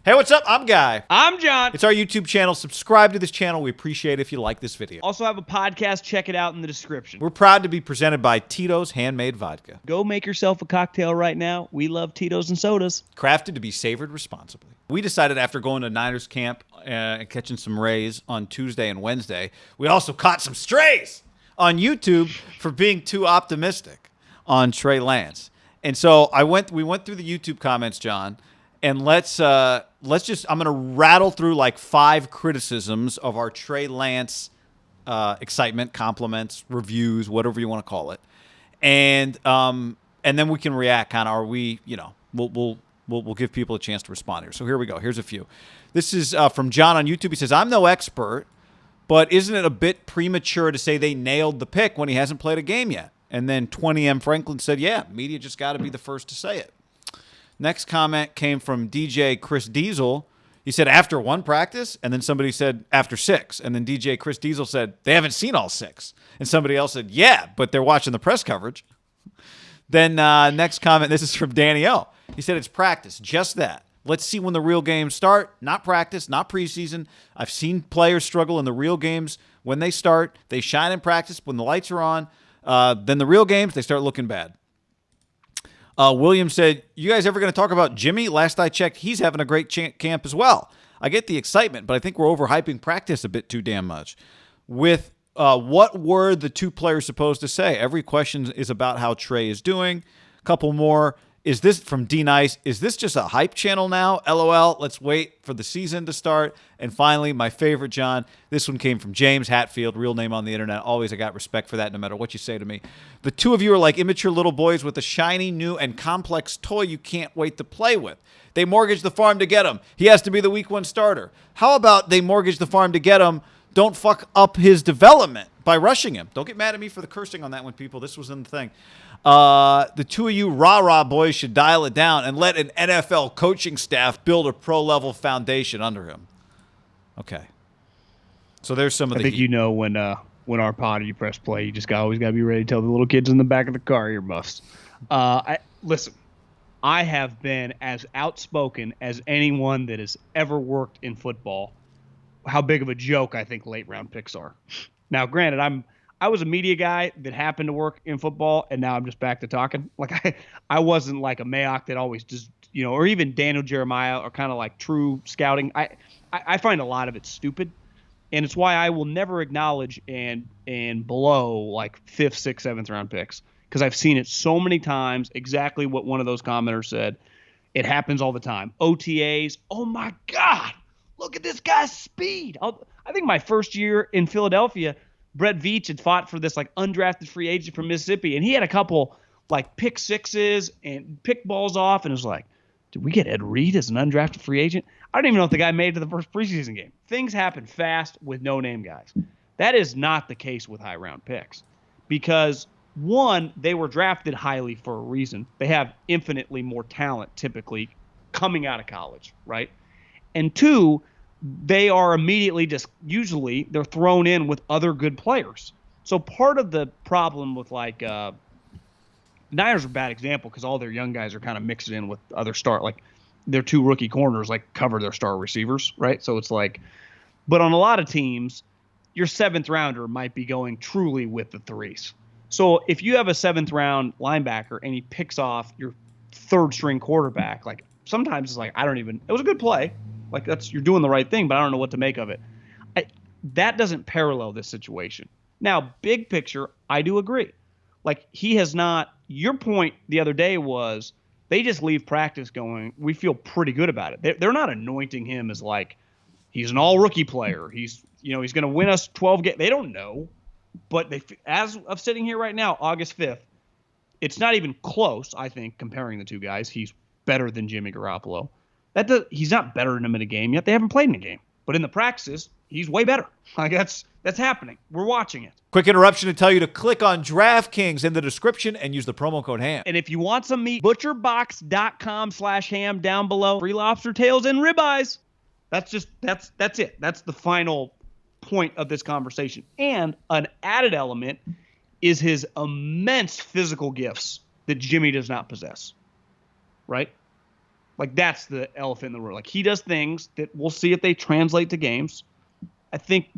Hey, what's up? I'm Guy. I'm John. It's our YouTube channel. Subscribe to this channel. We appreciate it if you like this video. Also have a podcast. Check it out in the description. We're proud to be presented by Tito's Handmade Vodka. Go make yourself a cocktail right now. We love Tito's and sodas. Crafted to be savored responsibly. We decided after going to Niners camp and catching some rays on Tuesday and Wednesday, we also caught some strays on YouTube for being too optimistic on Trey Lance. And so we went through the YouTube comments, John, and let's just, I'm going to rattle through like 5 criticisms of our Trey Lance excitement, compliments, reviews, whatever you want to call it. And then we can react kind of, we'll give people a chance to respond here. So here we go. Here's a few. This is from John on YouTube. He says, I'm no expert, but isn't it a bit premature to say they nailed the pick when he hasn't played a game yet? And then 20M Franklin said, yeah, media just got to be the first to say it. Next comment came from DJ Chris Diesel. He said, after 1 practice, and then somebody said, after 6. And then DJ Chris Diesel said, they haven't seen all 6. And somebody else said, yeah, but they're watching the press coverage. Then next comment, this is from Danny O. He said, it's practice, just that. Let's see when the real games start. Not practice, not preseason. I've seen players struggle in the real games when they start. They shine in practice when the lights are on. Then the real games, they start looking bad. William said, you guys ever going to talk about Jimmy? Last I checked, he's having a great camp as well. I get the excitement, but I think we're overhyping practice a bit too damn much. With what were the 2 players supposed to say? Every question is about how Trey is doing. A couple more. Is this from D Nice? Is this just a hype channel now? LOL. Let's wait for the season to start. And finally, my favorite, John. This one came from James Hatfield, real name on the internet. Always, I got respect for that, no matter what you say to me. The 2 of you are like immature little boys with a shiny, new, and complex toy you can't wait to play with. They mortgage the farm to get him. He has to be the week 1 starter. How about they mortgage the farm to get him? Don't fuck up his development by rushing him. Don't get mad at me for the cursing on that one, people. This was in the thing. The 2 of you rah-rah boys should dial it down and let an NFL coaching staff build a pro-level foundation under him. Okay. So there's some of the I think heat. you know when our pod, you press play, you just always got to be ready to tell the little kids in the back of the car you're bust. Listen, I have been as outspoken as anyone that has ever worked in football. How big of a joke I think late round picks are. Now, granted, I was a media guy that happened to work in football, and now I'm just back to talking. Like I wasn't like a Mayock that always just, or even Daniel Jeremiah or kind of like true scouting. I find a lot of it stupid, and it's why I will never acknowledge and below like 5th, 6th, 7th round picks, because I've seen it so many times. Exactly what one of those commenters said. It happens all the time. OTAs. Oh my God, look at this guy's speed. I think my first year in Philadelphia, Brett Veach had fought for this like undrafted free agent from Mississippi, and he had a couple like pick 6s and pick balls off, and it was like, did we get Ed Reed as an undrafted free agent? I don't even know if the guy made it to the first preseason game. Things happen fast with no-name guys. That is not the case with high-round picks because, 1, they were drafted highly for a reason. They have infinitely more talent typically coming out of college, right? And 2, they are immediately usually they're thrown in with other good players. So part of the problem with like Niners are a bad example because all their young guys are kind of mixed in with other like their 2 rookie corners like cover their star receivers, right? So it's like, but on a lot of teams, your 7th rounder might be going truly with the 3s. So if you have a 7th round linebacker and he picks off your 3rd string quarterback, like sometimes it's like, it was a good play. Like you're doing the right thing, but I don't know what to make of it. That doesn't parallel this situation. Now, big picture, I do agree. Like he has not. Your point the other day was they just leave practice going, we feel pretty good about it. They're not anointing him as like he's an all rookie player. He's going to win us 12 games. They don't know, but as of sitting here right now, August 5th, it's not even close. I think comparing the 2 guys, he's better than Jimmy Garoppolo. He's not better than him in a game yet. They haven't played in a game. But in the practices, he's way better. Like that's happening. We're watching it. Quick interruption to tell you to click on DraftKings in the description and use the promo code HAM. And if you want some meat, butcherbox.com/ham down below. Free lobster tails and ribeyes. That's it. That's the final point of this conversation. And an added element is his immense physical gifts that Jimmy does not possess. Right? Like, that's the elephant in the room. Like, he does things that we'll see if they translate to games. I think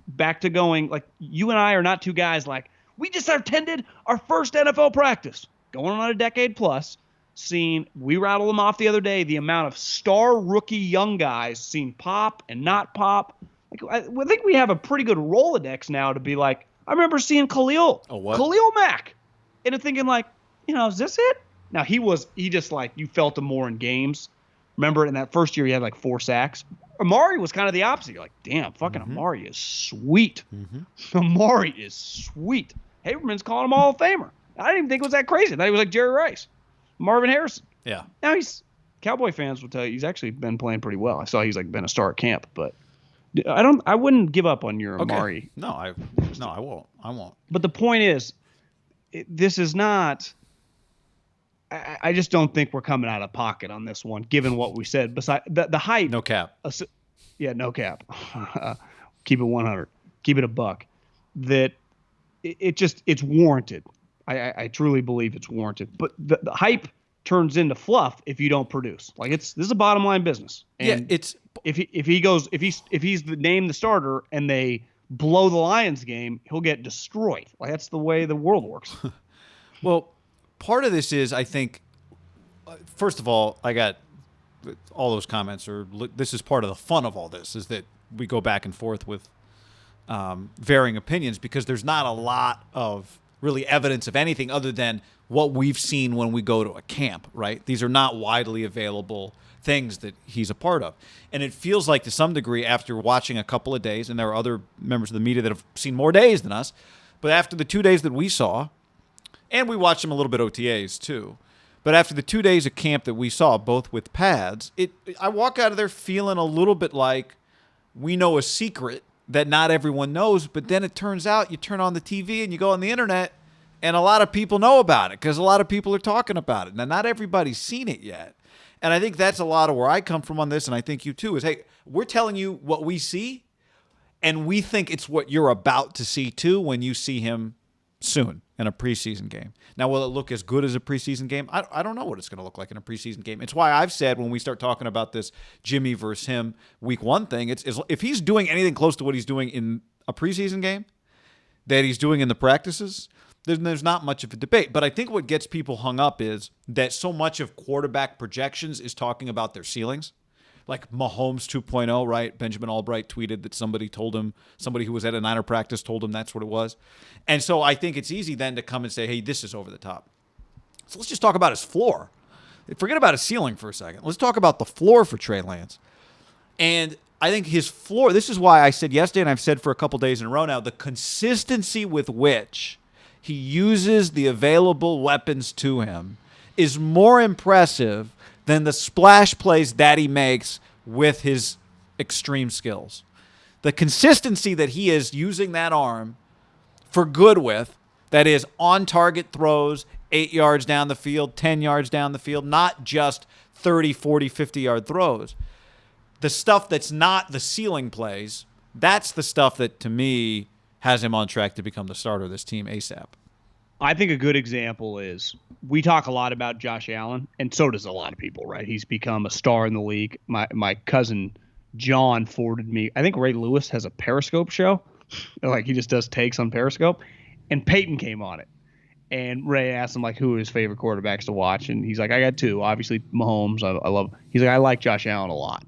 back to going, like, you and I are not two guys like, we just attended our first NFL practice. Going on a decade plus, we rattled them off the other day, the amount of star rookie young guys seen pop and not pop. Like, I think we have a pretty good Rolodex now to be like, I remember seeing Khalil Mack, and thinking like, is this it? Now he just like, you felt him more in games. Remember in that first year he had like 4 sacks. Amari was kind of the opposite. You're like, damn, fucking Amari is sweet. Amari is sweet. Haberman's calling him Hall of Famer. I didn't even think it was that crazy. I thought he was like Jerry Rice, Marvin Harrison. Yeah. Now Cowboy fans will tell you he's actually been playing pretty well. I saw he's like been a star at camp, but I wouldn't give up on your Amari. No, I won't. But the point is, this is not. I just don't think we're coming out of pocket on this one, given what we said. Besides the hype, no cap. Yeah, no cap. Keep it 100. Keep it a buck. That it's warranted. I truly believe it's warranted. But the hype turns into fluff if you don't produce. Like, this is a bottom line business. And if he's named the starter and they blow the Lions game, he'll get destroyed. Like, that's the way the world works. Well, part of this is, I think, first of all, I got all those comments, this is part of the fun of all this, is that we go back and forth with varying opinions, because there's not a lot of really evidence of anything other than what we've seen when we go to a camp, right? These are not widely available things that he's a part of. And it feels like, to some degree, after watching a couple of days, and there are other members of the media that have seen more days than us, but after the 2 days that we saw, and we watched him a little bit OTAs too, but after the 2 days of camp that we saw, both with pads, I walk out of there feeling a little bit like we know a secret that not everyone knows, but then it turns out you turn on the TV and you go on the internet and a lot of people know about it because a lot of people are talking about it. Now, not everybody's seen it yet. And I think that's a lot of where I come from on this, and I think you too, is, hey, we're telling you what we see, and we think it's what you're about to see too when you see him soon in a preseason game. Now, will it look as good as a preseason game? I don't know what it's going to look like in a preseason game. It's why I've said, when we start talking about this Jimmy versus him week 1 thing, it's if he's doing anything close to what he's doing in a preseason game that he's doing in the practices, then there's not much of a debate. But I think what gets people hung up is that so much of quarterback projections is talking about their ceilings. Like Mahomes 2.0, right? Benjamin Albright tweeted that somebody who was at a Niner practice told him that's what it was. And so I think it's easy then to come and say, hey, this is over the top. So let's just talk about his floor. Forget about his ceiling for a second. Let's talk about the floor for Trey Lance. And I think his floor, this is why I said yesterday, and I've said for a couple days in a row now, the consistency with which he uses the available weapons to him is more impressive than the splash plays that he makes with his extreme skills. The consistency that he is using that arm for good with, that is on-target throws, 8 yards down the field, 10 yards down the field, not just 30, 40, 50-yard throws. The stuff that's not the ceiling plays, that's the stuff that, to me, has him on track to become the starter of this team ASAP. I think a good example is, we talk a lot about Josh Allen, and so does a lot of people, right? He's become a star in the league. My cousin John forwarded me, I think Ray Lewis has a Periscope show. Like, he just does takes on Periscope. And Peyton came on it. And Ray asked him, like, who are his favorite quarterbacks to watch. And he's like, I got 2. Obviously, Mahomes. I love – he's like, I like Josh Allen a lot.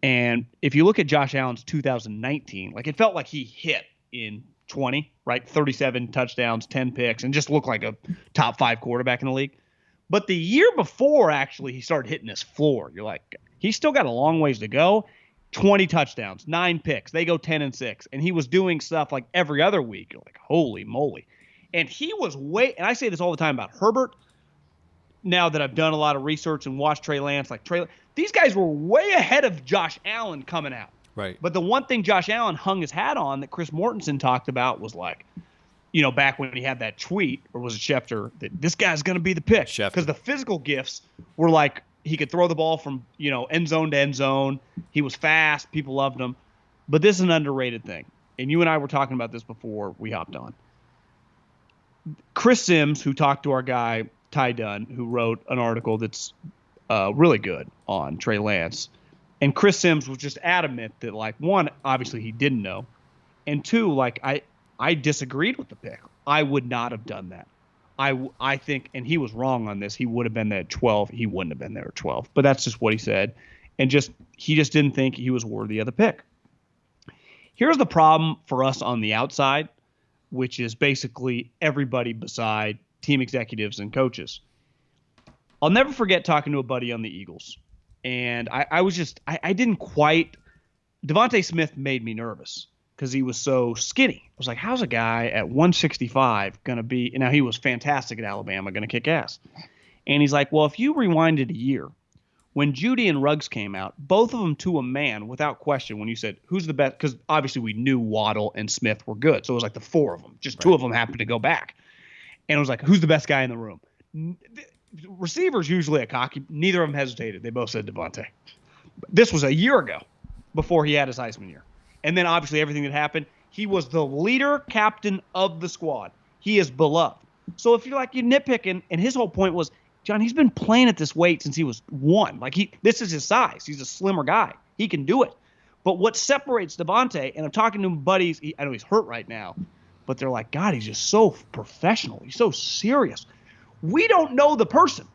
And if you look at Josh Allen's 2019, like, it felt like he hit in 20, right? 37 touchdowns, 10 picks, and just looked like a top 5 quarterback in the league. But the year before, actually, he started hitting his floor. You're like, he's still got a long ways to go. 20 touchdowns, 9 picks. They go 10-6. And he was doing stuff like every other week. You're like, holy moly. And he was and I say this all the time about Herbert. Now that I've done a lot of research and watched Trey Lance, these guys were way ahead of Josh Allen coming out. Right. But the one thing Josh Allen hung his hat on that Chris Mortensen talked about was, like, back when he had that tweet, or was it Schefter, that this guy's going to be the pick. Because the physical gifts were like, he could throw the ball from, end zone to end zone. He was fast. People loved him. But this is an underrated thing. And you and I were talking about this before we hopped on. Chris Sims, who talked to our guy, Ty Dunn, who wrote an article that's really good on Trey Lance. And Chris Sims was just adamant that, like, one, obviously he didn't know. And two, like, I disagreed with the pick. I would not have done that. I think, and he was wrong on this, he would have been there at 12. He wouldn't have been there at 12. But that's just what he said. And he just didn't think he was worthy of the pick. Here's the problem for us on the outside, which is basically everybody beside team executives and coaches. I'll never forget talking to a buddy on the Eagles. And I didn't quite, Devontae Smith made me nervous because he was so skinny. I was like, how's a guy at 165 going to be, now he was fantastic at Alabama, going to kick ass. And he's like, well, if you rewinded a year, when Judy and Ruggs came out, both of them to a man, without question, when you said, who's the best? Because obviously we knew Waddle and Smith were good. So it was like the four of them. Just two of them happened to go back. And it was like, who's the best guy in the room? Receivers usually a cocky. Neither of them hesitated. They both said Devontae. This was a year ago before he had his Heisman year. And then obviously everything that happened, he was the leader captain of the squad. He is beloved. So if you're like, you nitpicking, and his whole point was, John, he's been playing at this weight since he was 1. Like, this is his size. He's a slimmer guy. He can do it. But what separates Devontae, and I'm talking to buddies, I know he's hurt right now, but they're like, God, he's just so professional. He's so serious. We don't know the person.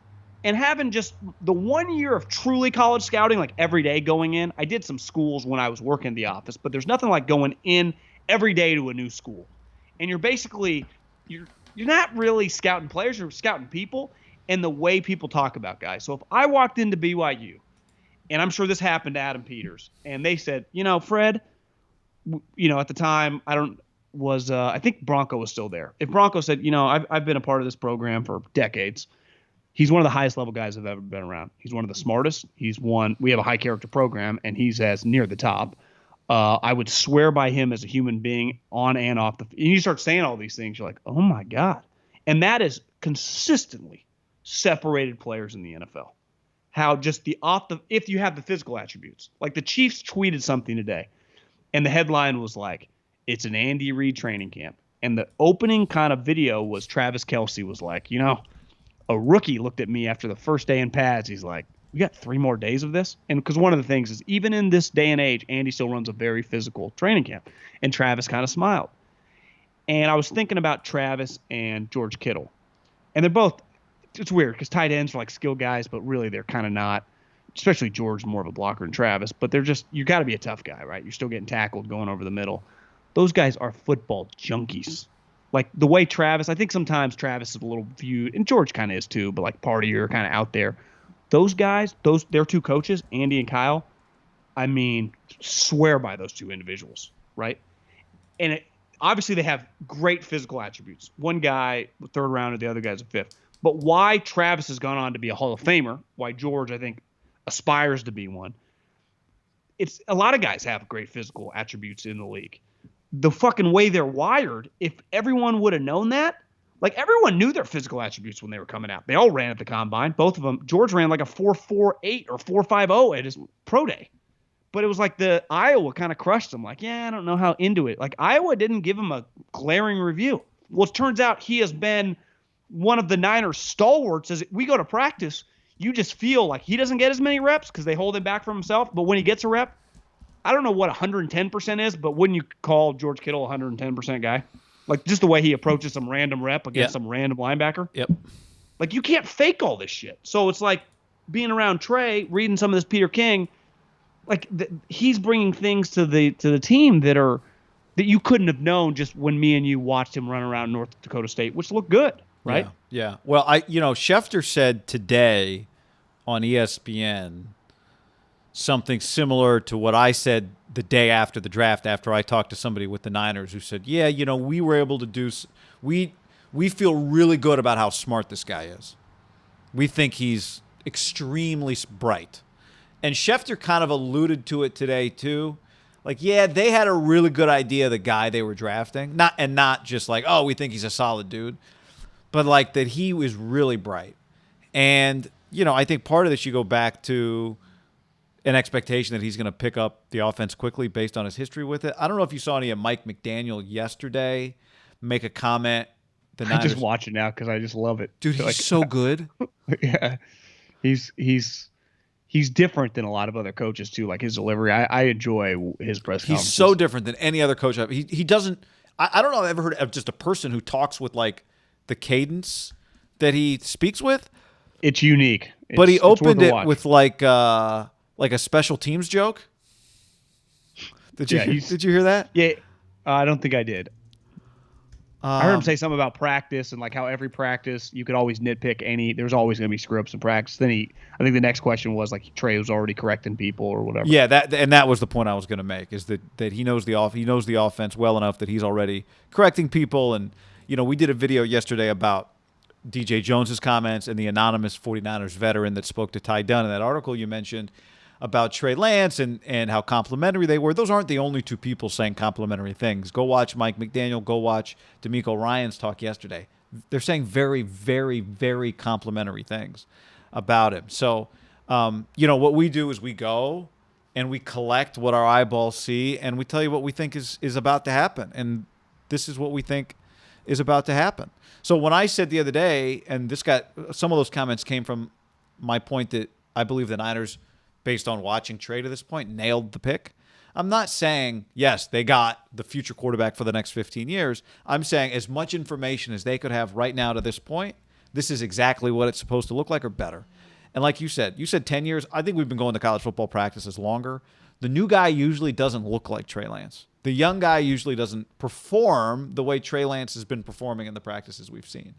And having just the 1 year of truly college scouting, like every day going in, I did some schools when I was working in the office, but there's nothing like going in every day to a new school. And you're basically, you're not really scouting players, you're scouting people and the way people talk about guys. So if I walked into BYU, and I'm sure this happened to Adam Peters, and they said, Fred, at the time, I think Bronco was still there. If Bronco said, I've been a part of this program for decades, he's one of the highest level guys I've ever been around. He's one of the smartest. We have a high character program, and he's as near the top. I would swear by him as a human being on and off and you start saying all these things, you're like, oh my God. And that is consistently separated players in the NFL. How just if you have the physical attributes, like the Chiefs tweeted something today, and the headline was like, it's an Andy Reid training camp. And the opening kind of video was Travis Kelce was like, a rookie looked at me after the first day in pads. He's like, we got 3 more days of this. And because one of the things is, even in this day and age, Andy still runs a very physical training camp. And Travis kind of smiled. And I was thinking about Travis and George Kittle. And they're both, it's weird because tight ends are like skill guys, but really they're kind of not. Especially George, more of a blocker than Travis. But they're just, you got to be a tough guy, right? You're still getting tackled going over the middle. Those guys are football junkies. Like the way Travis, I think sometimes Travis is a little viewed, and George kind of is too, but like partier, kind of out there. Those guys, their 2 coaches, Andy and Kyle, I mean, swear by those 2 individuals, right? And obviously they have great physical attributes. One guy, 3rd rounder, the other guy's a 5th. But why Travis has gone on to be a Hall of Famer, why George, I think, aspires to be one, it's a lot of guys have great physical attributes in the league. The fucking way they're wired, if everyone would have known that, like everyone knew their physical attributes when they were coming out. They all ran at the combine. Both of them. George ran like a 4.48 or 4.50 at his pro day. But it was like the Iowa kind of crushed him. Like, yeah, I don't know how into it. Like Iowa didn't give him a glaring review. Well, it turns out he has been one of the Niners stalwarts. As we go to practice, you just feel like he doesn't get as many reps because they hold him back from himself. But when he gets a rep, I don't know what 110% is, but wouldn't you call George Kittle a 110% guy? Like just the way he approaches some random rep against some random linebacker. Yep. Like you can't fake all this shit. So it's like being around Trey, reading some of this Peter King, like he's bringing things to the team that you couldn't have known just when me and you watched him run around North Dakota State, which looked good, right? Yeah. Well, Schefter said today on ESPN something similar to what I said the day after the draft, after I talked to somebody with the Niners who said, yeah, we were able to do – we feel really good about how smart this guy is. We think he's extremely bright. And Schefter kind of alluded to it today too. Like, yeah, they had a really good idea of the guy they were drafting. Not just like, oh, we think he's a solid dude. But like that he was really bright. And, I think part of this you go back to – an expectation that he's going to pick up the offense quickly based on his history with it. I don't know if you saw any of Mike McDaniel yesterday make a comment. I just watch it now because I just love it. Dude, he's so good. Yeah. He's different than a lot of other coaches too. Like his delivery, I enjoy his press conferences. He's so different than any other coach. He doesn't. I don't know. I've ever heard of just a person who talks with like the cadence that he speaks with. It's unique. But he opened it with like a special teams joke. Did you hear that? Yeah, I don't think I did. I heard him say something about practice and like how every practice you could always nitpick there's always going to be screw ups in practice. Then I think the next question was like Trey was already correcting people or whatever. Yeah, that was the point I was going to make, is that he knows the offense well enough that he's already correcting people. And we did a video yesterday about DJ Jones's comments and the anonymous 49ers veteran that spoke to Ty Dunn in that article you mentioned about Trey Lance and how complimentary they were. Those aren't the only two people saying complimentary things. Go watch Mike McDaniel. Go watch D'Amico Ryan's talk yesterday. They're saying very, very, very complimentary things about him. So, what we do is we go and we collect what our eyeballs see, and we tell you what we think is about to happen. And this is what we think is about to happen. So when I said the other day, and some of those comments came from my point that I believe the Niners, based on watching Trey to this point, nailed the pick. I'm not saying, yes, they got the future quarterback for the next 15 years. I'm saying as much information as they could have right now to this point, this is exactly what it's supposed to look like or better. And like you said 10 years. I think we've been going to college football practices longer. The new guy usually doesn't look like Trey Lance. The young guy usually doesn't perform the way Trey Lance has been performing in the practices we've seen.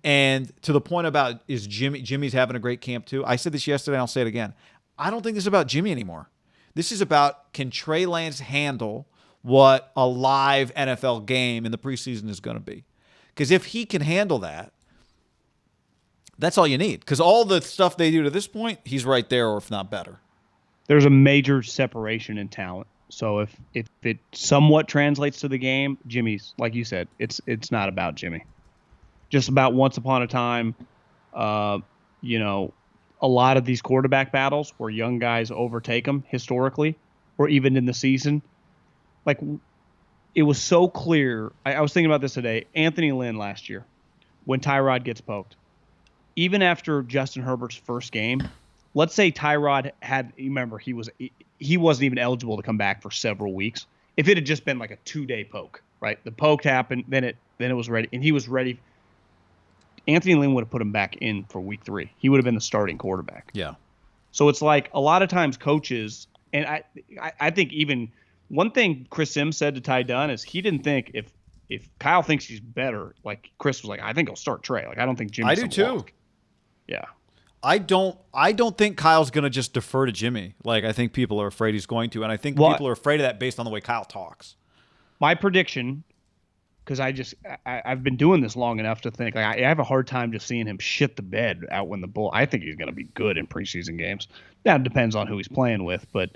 And to the point about Jimmy's having a great camp too. I said this yesterday, and I'll say it again. I don't think this is about Jimmy anymore. This is about, can Trey Lance handle what a live NFL game in the preseason is going to be? Because if he can handle that, that's all you need. Because all the stuff they do to this point, he's right there, or if not better. There's a major separation in talent. So if it somewhat translates to the game, Jimmy's, like you said, it's not about Jimmy. Just about once upon a time, a lot of these quarterback battles where young guys overtake them historically, or even in the season, like it was so clear. I was thinking about this today. Anthony Lynn last year, when Tyrod gets poked, even after Justin Herbert's first game, let's say Tyrod remember he wasn't even eligible to come back for several weeks. If it had just been like a 2-day poke, right? The poke happened, then it was ready, and he was ready. Anthony Lynn would have put him back in for week 3. He would have been the starting quarterback. Yeah. So it's like a lot of times coaches, and I think even one thing Chris Sims said to Ty Dunn is he didn't think if Kyle thinks he's better, like Chris was like, I think he'll start Trey. Like I don't think Jimmy's I do too. walk. Yeah. I don't think Kyle's going to just defer to Jimmy. Like I think people are afraid he's going to, and I think people are afraid of that based on the way Kyle talks. My prediction, because I've been doing this long enough to think, like, I have a hard time just seeing him shit the bed out when the bull. I think he's going to be good in preseason games. That depends on who he's playing with, but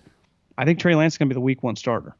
I think Trey Lance is going to be the week 1 starter.